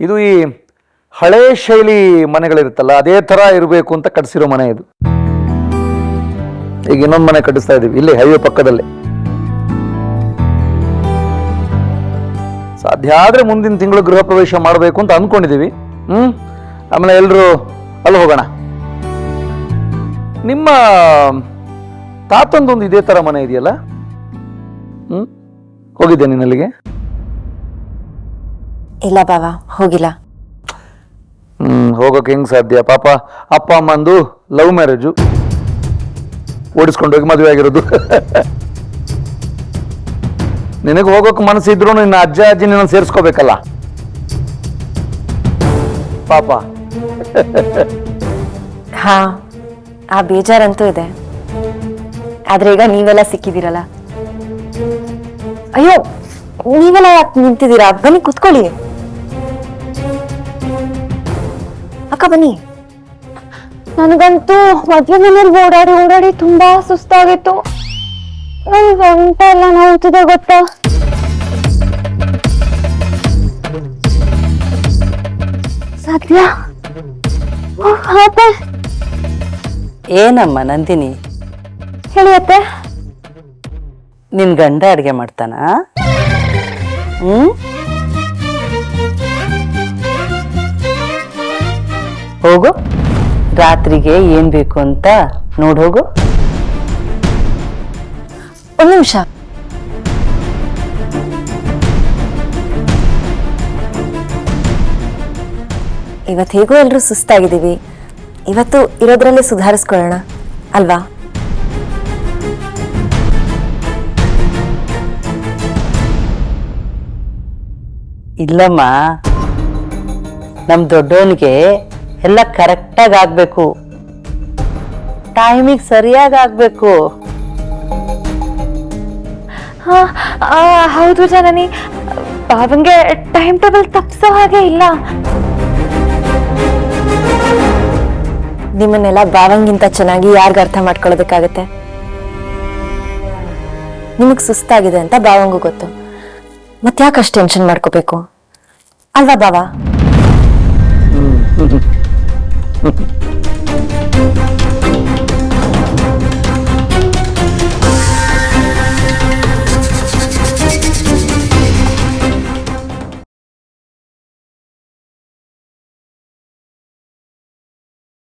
ಇದು ಈ ಹಳೇ ಶೈಲಿ ಮನೆಗಳಿರುತ್ತಲ್ಲ ಅದೇ ಥರ ಇರಬೇಕು ಅಂತ ಕಟ್ಟಿಸಿರೋ ಮನೆ ಇದು. ಈಗ ಇನ್ನೊಂದು ಮನೆ ಕಟ್ಟಿಸ್ತಾ ಇದ್ದೀವಿ ಇಲ್ಲಿ ಹೈವೇ ಪಕ್ಕದಲ್ಲೇ. ಸಾಧ್ಯ ಆದರೆ ಮುಂದಿನ ತಿಂಗಳು ಗೃಹ ಪ್ರವೇಶ ಮಾಡಬೇಕು ಅಂತ ಅಂದ್ಕೊಂಡಿದ್ದೀವಿ. ಆಮೇಲೆ ಎಲ್ಲರೂ ಅಲ್ಲಿ ಹೋಗೋಣ. ನಿಮ್ಮ ತಾತಂದೊಂದು ಇದೇ ಥರ ಮನೆ ಇದೆಯಲ್ಲ, ಹೋಗಿದ್ದೆ ನೀನು ಅಲ್ಲಿಗೆ? ಇಲ್ಲ ಬಾವ, ಹೋಗಿಲ್ಲ. ಹೋಗೋಕೆ ಹೆಂಗ್ ಸಾಧ್ಯ? ಪಾಪ ಅಪ್ಪ ಅಮ್ಮಂದು ಲವ್ ಮ್ಯಾರೇಜು, ಓಡಿಸ್ಕೊಂಡು ಹೋಗಿ ಮದುವೆ ಆಗಿರೋದು. ನಿನಗೆ ಹೋಗೋಕೆ ಮನಸ್ಸಿದ್ರು ನಿನ್ನ ಅಜ್ಜ ಅಜ್ಜಿ ನಿನ್ನ ಸೇರಿಸ್ಕೋಬೇಕಲ್ಲ ಪಾಪ. ಹಾ, ಆ ಬೇಜಾರಂತೂ ಇದೆ. ಆದ್ರೆ ಈಗ ನೀವೆಲ್ಲ ಸಿಕ್ಕಿದ್ದೀರಲ್ಲ. ಅಯ್ಯೋ, ನೀವೆಲ್ಲ ಯಾಕೆ ನಿಂತಿದ್ದೀರಾ? ಬನ್ನಿ ಕುತ್ಕೊಳ್ಳಿ. ಅಕ್ಕ ಬನ್ನಿ. ನನಗಂತೂ ಮದ್ವೆ ಮನೇಲಿ ಓಡಾಡಿ ಓಡಾಡಿ ತುಂಬಾ ಸುಸ್ತಾಗಿತ್ತು. ನನ್ ಗಂಟ ಎಲ್ಲ ನೋವ್ತಿದೆ ಗೊತ್ತಾ? ಸದ್ಯ ಏನಮ್ಮ ನಂದಿನಿ, ಹೇಳಿ ಅತ್ತೆ. ನಿನ್ ಗಂಡ ಅಡ್ಗೆ ಮಾಡ್ತಾನ? ಹೋಗು, ರಾತ್ರಿಗೆ ಏನ್ ಬೇಕು ಅಂತ ನೋಡ್ ಹೋಗು. ಒಂದು ನಿಮಿಷ. ಇವತ್ತು ಹೇಗೋ ಎಲ್ರೂ ಸುಸ್ತಾಗಿದ್ದೀವಿ. ಇವತ್ತು ಇರೋದ್ರಲ್ಲೇ ಸುಧಾರಿಸ್ಕೊಳ್ಳೋಣ ಅಲ್ವಾ? ಇಲ್ಲಮ್ಮ, ನಮ್ ದೊಡ್ಡವನಿಗೆ ಎಲ್ಲ ಕರೆಕ್ಟಾಗಿ ಆಗ್ಬೇಕು, ಟೈಮಿಗೆ ಸರಿಯಾಗಿ ಆಗ್ಬೇಕು. ಹೌದು ಜನನಿ, ಬಾವಂಗೆ ಟೈಮ್ ಟೇಬಲ್ ತಪ್ಪಿಸೋ ಹಾಗೆ ಇಲ್ಲ. ನಿಮ್ಮನ್ನೆಲ್ಲ ಬಾವಂಗಿಂತ ಚೆನ್ನಾಗಿ ಯಾರಿಗ ಅರ್ಥ ಮಾಡ್ಕೊಳ್ಳೋದಕ್ಕಾಗತ್ತೆ? ನಿಮಗ್ ಸುಸ್ತಾಗಿದೆ ಅಂತ ಬಾವಂಗೂ ಗೊತ್ತು. ಮತ್ತೆ ಯಾಕಷ್ಟು ಟೆನ್ಷನ್ ಮಾಡ್ಕೋಬೇಕು ಅಲ್ವಾ ಬಾವ?